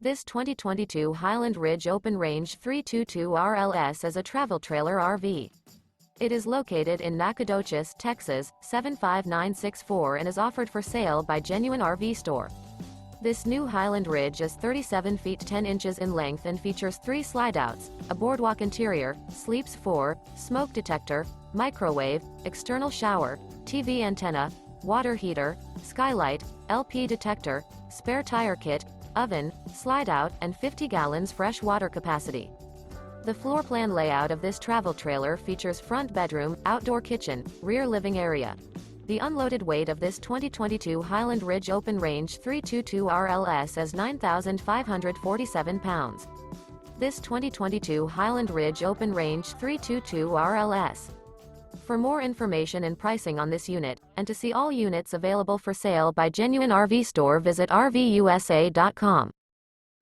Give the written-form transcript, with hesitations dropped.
This 2022 Highland Ridge Open Range 322 RLS is a travel trailer RV. It is located in Nacogdoches, Texas, 75964 and is offered for sale by Genuine RV Store. This new Highland Ridge is 37 feet 10 inches in length and features 3 slideouts, a boardwalk interior, sleeps 4, smoke detector, microwave, external shower, TV antenna, water heater, skylight, LP detector, spare tire kit, oven, slide-out, and 50 gallons fresh water capacity. The floor plan layout of this travel trailer features front bedroom, outdoor kitchen, rear living area. The unloaded weight of this 2022 Highland Ridge Open Range 322 RLS is 9,547 pounds. This 2022 Highland Ridge Open Range 322 RLS. For more information and pricing on this unit, and to see all units available for sale by Genuine RV Store, visit RVUSA.com.